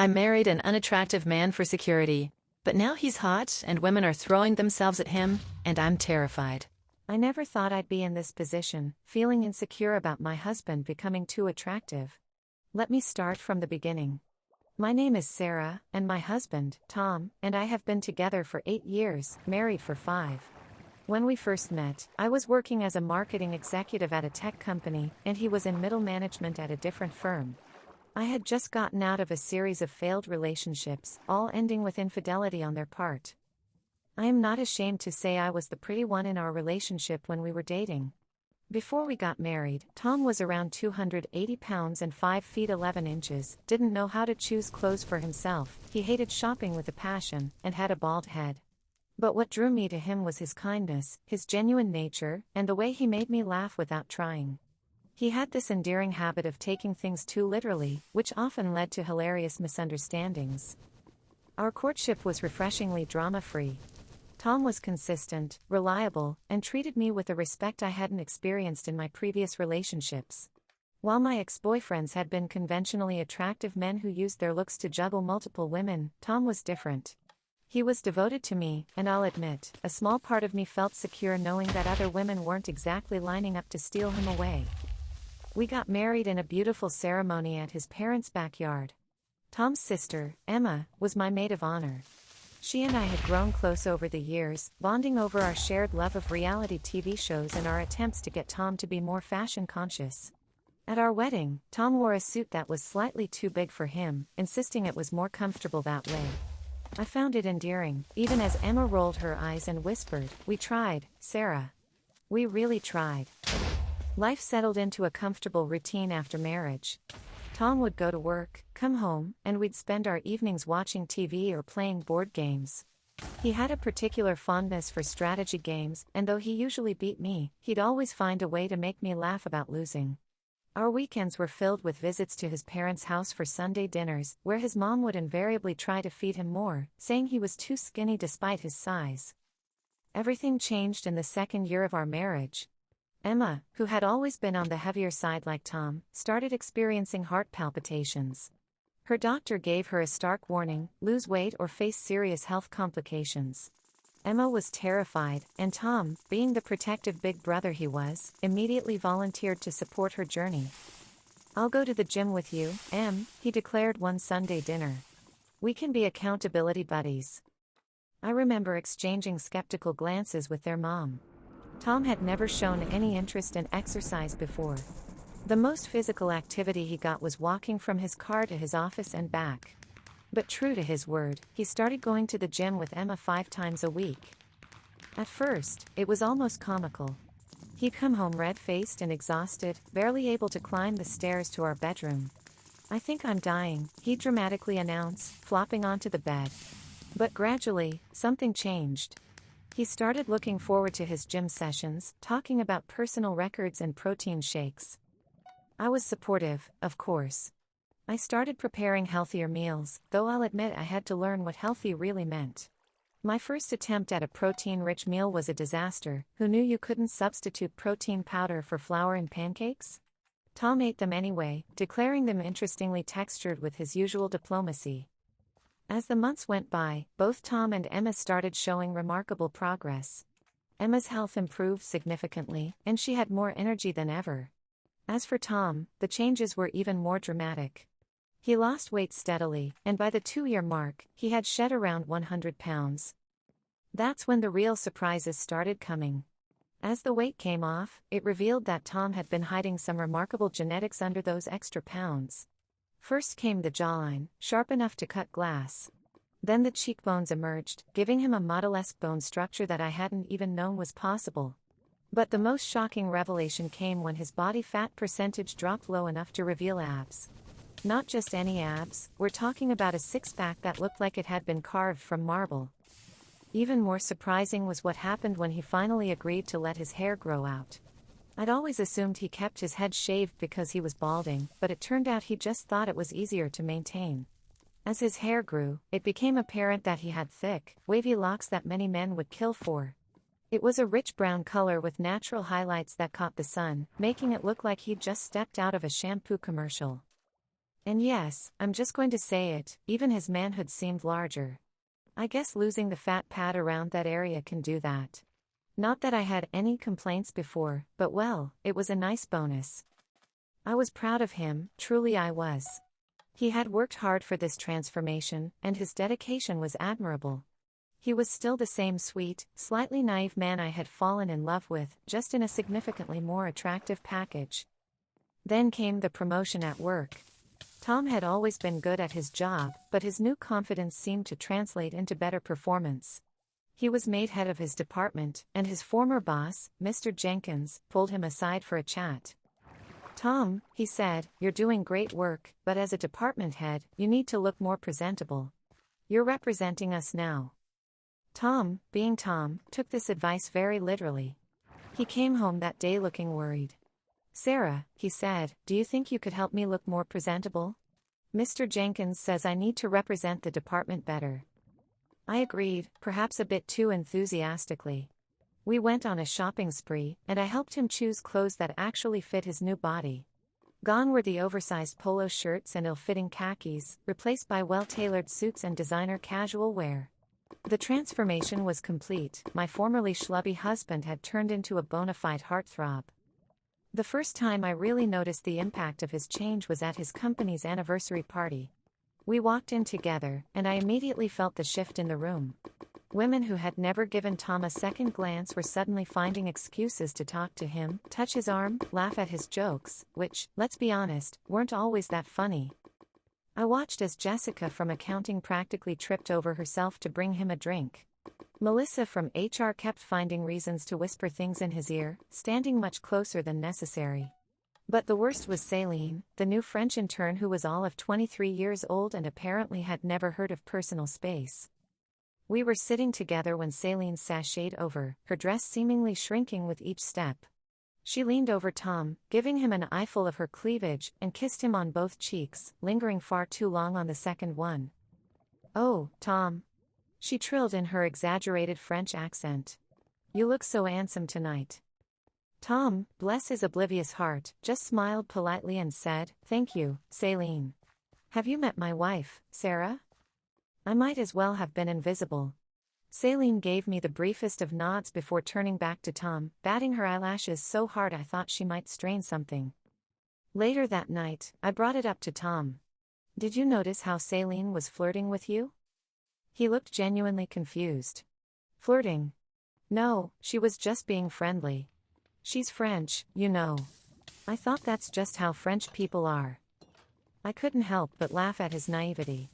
I married an unattractive man for security, but now he's hot and women are throwing themselves at him, and I'm terrified. I never thought I'd be in this position, feeling insecure about my husband becoming too attractive. Let me start from the beginning. My name is Sarah, and my husband, Tom, and I have been together for 8 years, married for 5. When we first met, I was working as a marketing executive at a tech company, and he was in middle management at a different firm. I had just gotten out of a series of failed relationships, all ending with infidelity on their part. I am not ashamed to say I was the pretty one in our relationship when we were dating. Before we got married, Tom was around 280 pounds and 5 feet 11 inches, didn't know how to choose clothes for himself, he hated shopping with a passion, and had a bald head. But what drew me to him was his kindness, his genuine nature, and the way he made me laugh without trying. He had this endearing habit of taking things too literally, which often led to hilarious misunderstandings. Our courtship was refreshingly drama-free. Tom was consistent, reliable, and treated me with a respect I hadn't experienced in my previous relationships. While my ex-boyfriends had been conventionally attractive men who used their looks to juggle multiple women, Tom was different. He was devoted to me, and I'll admit, a small part of me felt secure knowing that other women weren't exactly lining up to steal him away. We got married in a beautiful ceremony at his parents' backyard. Tom's sister, Emma, was my maid of honor. She and I had grown close over the years, bonding over our shared love of reality TV shows and our attempts to get Tom to be more fashion conscious. At our wedding, Tom wore a suit that was slightly too big for him, insisting it was more comfortable that way. I found it endearing, even as Emma rolled her eyes and whispered, "We tried, Sarah. We really tried." Life settled into a comfortable routine after marriage. Tom would go to work, come home, and we'd spend our evenings watching TV or playing board games. He had a particular fondness for strategy games, and though he usually beat me, he'd always find a way to make me laugh about losing. Our weekends were filled with visits to his parents' house for Sunday dinners, where his mom would invariably try to feed him more, saying he was too skinny despite his size. Everything changed in the second year of our marriage. Emma, who had always been on the heavier side like Tom, started experiencing heart palpitations. Her doctor gave her a stark warning: lose weight or face serious health complications. Emma was terrified, and Tom, being the protective big brother he was, immediately volunteered to support her journey. "I'll go to the gym with you, Em," he declared one Sunday dinner. "We can be accountability buddies." I remember exchanging skeptical glances with their mom. Tom had never shown any interest in exercise before. The most physical activity he got was walking from his car to his office and back. But true to his word, he started going to the gym with Emma 5 times a week. At first, it was almost comical. He'd come home red-faced and exhausted, barely able to climb the stairs to our bedroom. "I think I'm dying," he'd dramatically announce, flopping onto the bed. But gradually, something changed. He started looking forward to his gym sessions, talking about personal records and protein shakes. I was supportive, of course. I started preparing healthier meals, though I'll admit I had to learn what healthy really meant. My first attempt at a protein-rich meal was a disaster. Who knew you couldn't substitute protein powder for flour in pancakes? Tom ate them anyway, declaring them interestingly textured with his usual diplomacy. As the months went by, both Tom and Emma started showing remarkable progress. Emma's health improved significantly, and she had more energy than ever. As for Tom, the changes were even more dramatic. He lost weight steadily, and by the 2-year mark, he had shed around 100 pounds. That's when the real surprises started coming. As the weight came off, it revealed that Tom had been hiding some remarkable genetics under those extra pounds. First came the jawline, sharp enough to cut glass. Then the cheekbones emerged, giving him a model-esque bone structure that I hadn't even known was possible. But the most shocking revelation came when his body fat percentage dropped low enough to reveal abs. Not just any abs, we're talking about a six-pack that looked like it had been carved from marble. Even more surprising was what happened when he finally agreed to let his hair grow out. I'd always assumed he kept his head shaved because he was balding, but it turned out he just thought it was easier to maintain. As his hair grew, it became apparent that he had thick, wavy locks that many men would kill for. It was a rich brown color with natural highlights that caught the sun, making it look like he'd just stepped out of a shampoo commercial. And yes, I'm just going to say it, even his manhood seemed larger. I guess losing the fat pad around that area can do that. Not that I had any complaints before, but well, it was a nice bonus. I was proud of him, truly I was. He had worked hard for this transformation, and his dedication was admirable. He was still the same sweet, slightly naive man I had fallen in love with, just in a significantly more attractive package. Then came the promotion at work. Tom had always been good at his job, but his new confidence seemed to translate into better performance. He was made head of his department, and his former boss, Mr. Jenkins, pulled him aside for a chat. "Tom," he said, "you're doing great work, but as a department head, you need to look more presentable. You're representing us now." Tom, being Tom, took this advice very literally. He came home that day looking worried. "Sarah," he said, "do you think you could help me look more presentable? Mr. Jenkins says I need to represent the department better." I agreed, perhaps a bit too enthusiastically. We went on a shopping spree, and I helped him choose clothes that actually fit his new body. Gone were the oversized polo shirts and ill-fitting khakis, replaced by well-tailored suits and designer casual wear. The transformation was complete. My formerly schlubby husband had turned into a bona fide heartthrob. The first time I really noticed the impact of his change was at his company's anniversary party. We walked in together, and I immediately felt the shift in the room. Women who had never given Tom a second glance were suddenly finding excuses to talk to him, touch his arm, laugh at his jokes, which, let's be honest, weren't always that funny. I watched as Jessica from accounting practically tripped over herself to bring him a drink. Melissa from HR kept finding reasons to whisper things in his ear, standing much closer than necessary. But the worst was Céline, the new French intern who was all of 23 years old and apparently had never heard of personal space. We were sitting together when Céline sashayed over, her dress seemingly shrinking with each step. She leaned over Tom, giving him an eyeful of her cleavage, and kissed him on both cheeks, lingering far too long on the second one. "Oh, Tom," she trilled in her exaggerated French accent. "You look so handsome tonight." Tom, bless his oblivious heart, just smiled politely and said, "Thank you, Céline. Have you met my wife, Sarah?" I might as well have been invisible. Céline gave me the briefest of nods before turning back to Tom, batting her eyelashes so hard I thought she might strain something. Later that night, I brought it up to Tom. "Did you notice how Céline was flirting with you?" He looked genuinely confused. "Flirting? No, she was just being friendly. She's French, you know. I thought that's just how French people are." I couldn't help but laugh at his naivety.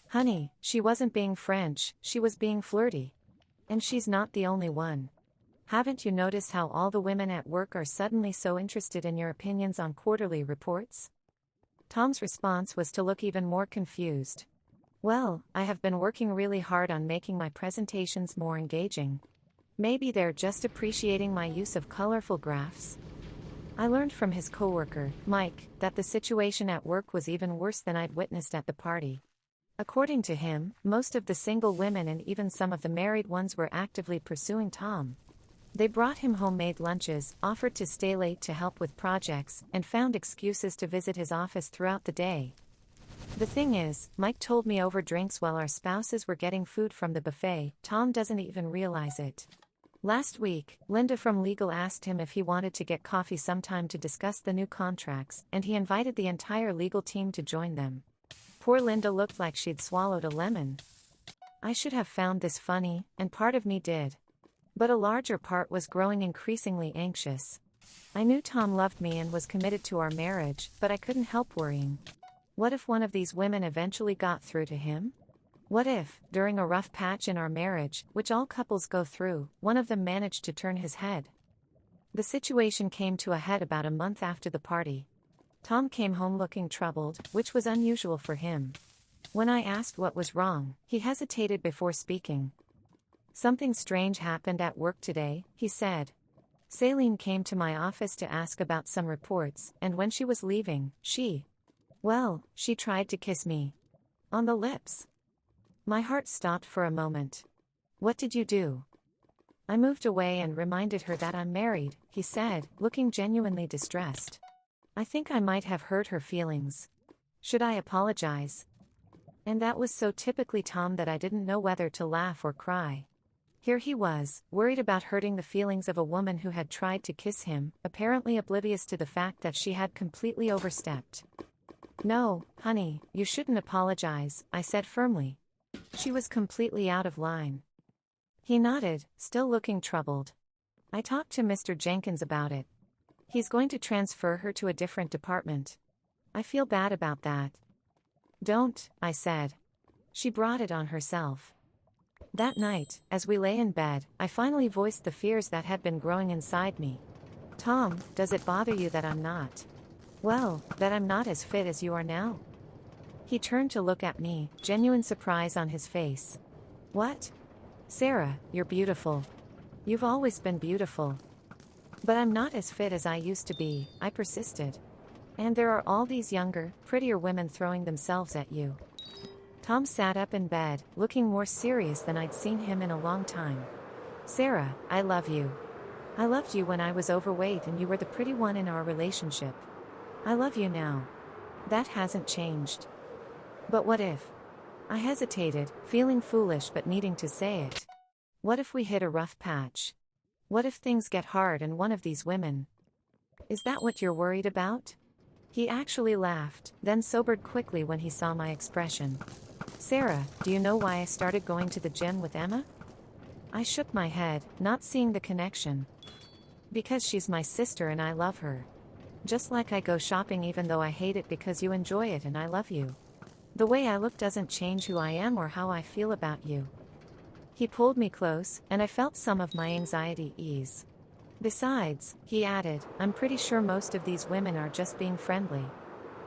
"Honey, she wasn't being French, she was being flirty. And she's not the only one. Haven't you noticed how all the women at work are suddenly so interested in your opinions on quarterly reports?" Tom's response was to look even more confused. "Well, I have been working really hard on making my presentations more engaging. Maybe they're just appreciating my use of colorful graphs." I learned from his coworker, Mike, that the situation at work was even worse than I'd witnessed at the party. According to him, most of the single women and even some of the married ones were actively pursuing Tom. They brought him homemade lunches, offered to stay late to help with projects, and found excuses to visit his office throughout the day. The thing is, Mike told me over drinks while our spouses were getting food from the buffet, Tom doesn't even realize it. Last week, Linda from legal asked him if he wanted to get coffee sometime to discuss the new contracts, and he invited the entire legal team to join them. Poor Linda looked like she'd swallowed a lemon. I should have found this funny, and part of me did. But a larger part was growing increasingly anxious. I knew Tom loved me and was committed to our marriage, but I couldn't help worrying. What if one of these women eventually got through to him? What if, during a rough patch in our marriage, which all couples go through, one of them managed to turn his head? The situation came to a head about a month after the party. Tom came home looking troubled, which was unusual for him. When I asked what was wrong, he hesitated before speaking. "Something strange happened at work today," he said. "Céline came to my office to ask about some reports, and when she was leaving, she tried to kiss me. On the lips." My heart stopped for a moment. "What did you do?" "I moved away and reminded her that I'm married," he said, looking genuinely distressed. "I think I might have hurt her feelings. Should I apologize? And that was so typically Tom that I didn't know whether to laugh or cry. Here he was, worried about hurting the feelings of a woman who had tried to kiss him, apparently oblivious to the fact that she had completely overstepped. "No, honey, you shouldn't apologize," I said firmly. She was completely out of line. He nodded, still looking troubled. "I talked to Mr. Jenkins about it. He's going to transfer her to a different department. I feel bad about that." "Don't," I said. She brought it on herself. That night, as we lay in bed, I finally voiced the fears that had been growing inside me. "Tom, does it bother you that I'm not? Well, that I'm not as fit as you are now?" He turned to look at me, genuine surprise on his face. "What? Sarah, you're beautiful. You've always been beautiful." "But I'm not as fit as I used to be," I persisted. "And there are all these younger, prettier women throwing themselves at you." Tom sat up in bed, looking more serious than I'd seen him in a long time. "Sarah, I love you. I loved you when I was overweight and you were the pretty one in our relationship. I love you now. That hasn't changed." "But what if?" I hesitated, feeling foolish but needing to say it. "What if we hit a rough patch? What if things get hard and one of these women—" "Is that what you're worried about?" He actually laughed, then sobered quickly when he saw my expression. "Sarah, do you know why I started going to the gym with Emma?" I shook my head, not seeing the connection. "Because she's my sister and I love her. Just like I go shopping even though I hate it because you enjoy it and I love you. The way I look doesn't change who I am or how I feel about you." He pulled me close, and I felt some of my anxiety ease. "Besides," he added, "I'm pretty sure most of these women are just being friendly.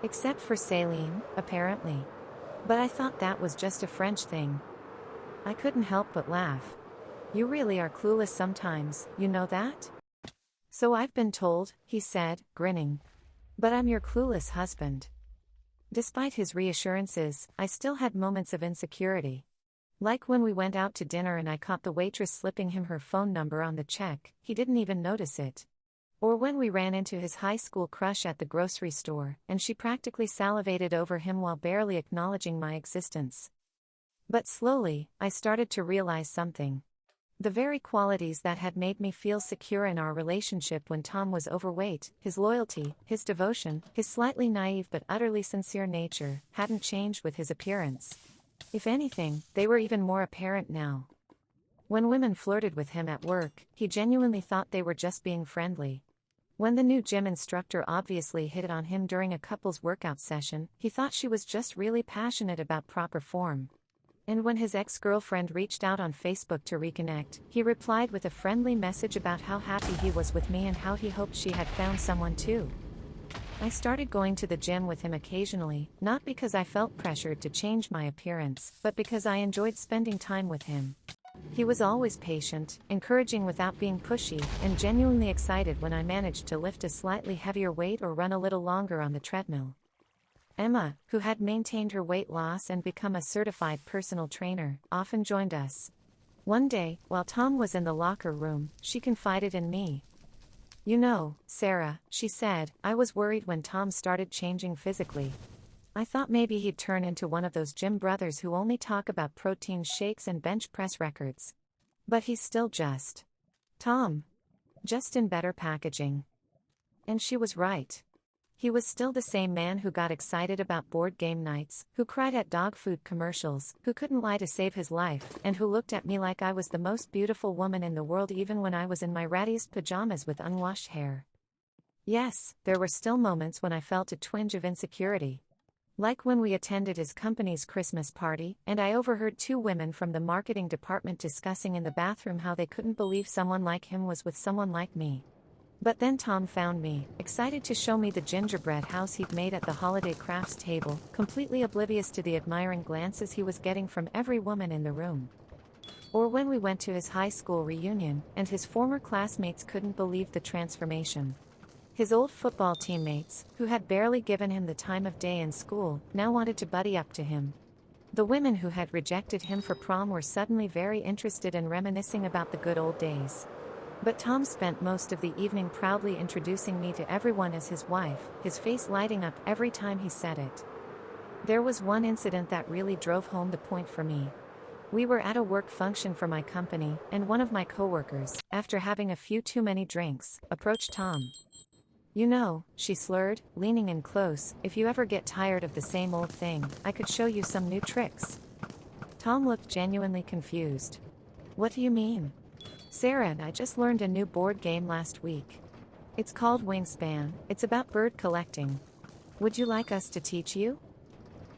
Except for Celine, apparently. But I thought that was just a French thing." I couldn't help but laugh. "You really are clueless sometimes, you know that?" "So I've been told," he said, grinning. "But I'm your clueless husband." Despite his reassurances, I still had moments of insecurity. Like when we went out to dinner and I caught the waitress slipping him her phone number on the check, he didn't even notice it. Or when we ran into his high school crush at the grocery store, and she practically salivated over him while barely acknowledging my existence. But slowly, I started to realize something. The very qualities that had made me feel secure in our relationship when Tom was overweight, his loyalty, his devotion, his slightly naive but utterly sincere nature, hadn't changed with his appearance. If anything, they were even more apparent now. When women flirted with him at work, he genuinely thought they were just being friendly. When the new gym instructor obviously hit on him during a couple's workout session, he thought she was just really passionate about proper form. And when his ex-girlfriend reached out on Facebook to reconnect, he replied with a friendly message about how happy he was with me and how he hoped she had found someone too. I started going to the gym with him occasionally, not because I felt pressured to change my appearance, but because I enjoyed spending time with him. He was always patient, encouraging without being pushy, and genuinely excited when I managed to lift a slightly heavier weight or run a little longer on the treadmill. Emma, who had maintained her weight loss and become a certified personal trainer, often joined us. One day, while Tom was in the locker room, she confided in me. "You know, Sarah," she said, "I was worried when Tom started changing physically. I thought maybe he'd turn into one of those gym brothers who only talk about protein shakes and bench press records. But he's still just Tom. Just in better packaging." And she was right. He was still the same man who got excited about board game nights, who cried at dog food commercials, who couldn't lie to save his life, and who looked at me like I was the most beautiful woman in the world even when I was in my rattiest pajamas with unwashed hair. Yes, there were still moments when I felt a twinge of insecurity. Like when we attended his company's Christmas party, and I overheard two women from the marketing department discussing in the bathroom how they couldn't believe someone like him was with someone like me. But then Tom found me, excited to show me the gingerbread house he'd made at the holiday crafts table, completely oblivious to the admiring glances he was getting from every woman in the room. Or when we went to his high school reunion, and his former classmates couldn't believe the transformation. His old football teammates, who had barely given him the time of day in school, now wanted to buddy up to him. The women who had rejected him for prom were suddenly very interested in reminiscing about the good old days. But Tom spent most of the evening proudly introducing me to everyone as his wife, his face lighting up every time he said it. There was one incident that really drove home the point for me. We were at a work function for my company, and one of my coworkers, after having a few too many drinks, approached Tom. "You know," she slurred, leaning in close, "if you ever get tired of the same old thing, I could show you some new tricks." Tom looked genuinely confused. "What do you mean?" "Sarah and I just learned a new board game last week. It's called Wingspan. It's about bird collecting. Would you like us to teach you?"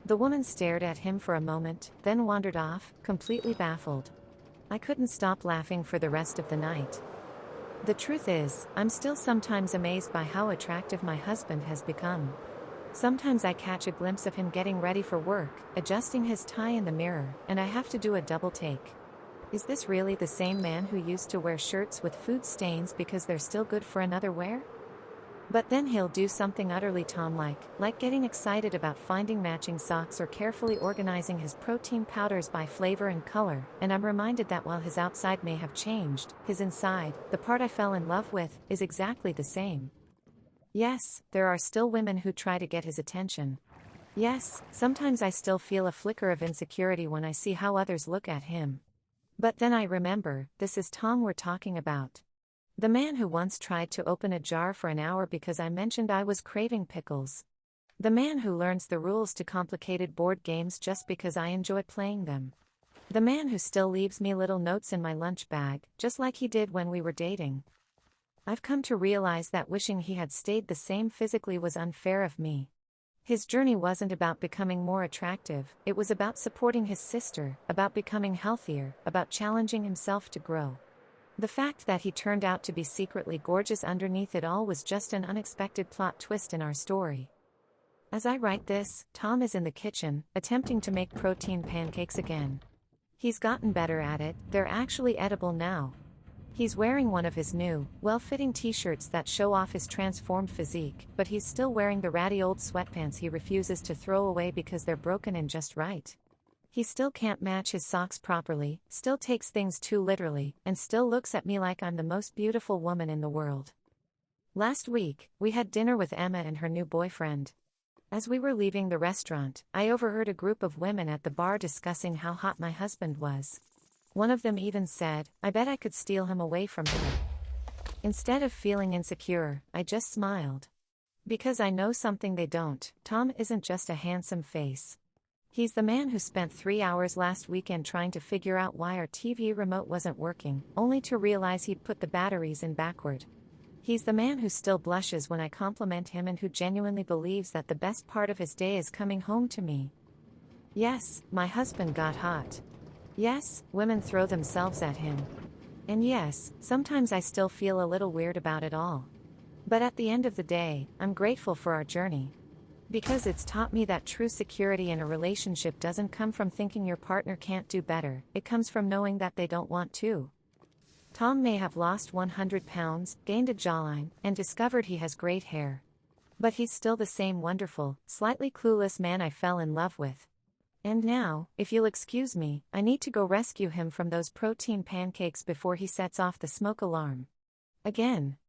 The woman stared at him for a moment, then wandered off, completely baffled. I couldn't stop laughing for the rest of the night. The truth is, I'm still sometimes amazed by how attractive my husband has become. Sometimes I catch a glimpse of him getting ready for work, adjusting his tie in the mirror, and I have to do a double take. Is this really the same man who used to wear shirts with food stains because they're still good for another wear? But then he'll do something utterly Tom-like getting excited about finding matching socks or carefully organizing his protein powders by flavor and color, and I'm reminded that while his outside may have changed, his inside, the part I fell in love with, is exactly the same. Yes, there are still women who try to get his attention. Yes, sometimes I still feel a flicker of insecurity when I see how others look at him. But then I remember, this is Tom we're talking about. The man who once tried to open a jar for an hour because I mentioned I was craving pickles. The man who learns the rules to complicated board games just because I enjoy playing them. The man who still leaves me little notes in my lunch bag, just like he did when we were dating. I've come to realize that wishing he had stayed the same physically was unfair of me. His journey wasn't about becoming more attractive, it was about supporting his sister, about becoming healthier, about challenging himself to grow. The fact that he turned out to be secretly gorgeous underneath it all was just an unexpected plot twist in our story. As I write this, Tom is in the kitchen, attempting to make protein pancakes again. He's gotten better at it, they're actually edible now. He's wearing one of his new, well-fitting t-shirts that show off his transformed physique, but he's still wearing the ratty old sweatpants he refuses to throw away because they're broken and just right. He still can't match his socks properly, still takes things too literally, and still looks at me like I'm the most beautiful woman in the world. Last week, we had dinner with Emma and her new boyfriend. As we were leaving the restaurant, I overheard a group of women at the bar discussing how hot my husband was. One of them even said, "I bet I could steal him away from her." Instead of feeling insecure, I just smiled. Because I know something they don't, Tom isn't just a handsome face. He's the man who spent 3 hours last weekend trying to figure out why our TV remote wasn't working, only to realize he'd put the batteries in backward. He's the man who still blushes when I compliment him and who genuinely believes that the best part of his day is coming home to me. Yes, my husband got hot. Yes, women throw themselves at him. And yes, sometimes I still feel a little weird about it all. But at the end of the day, I'm grateful for our journey. Because it's taught me that true security in a relationship doesn't come from thinking your partner can't do better, it comes from knowing that they don't want to. Tom may have lost 100 pounds, gained a jawline, and discovered he has great hair. But he's still the same wonderful, slightly clueless man I fell in love with. And now, if you'll excuse me, I need to go rescue him from those protein pancakes before he sets off the smoke alarm. Again.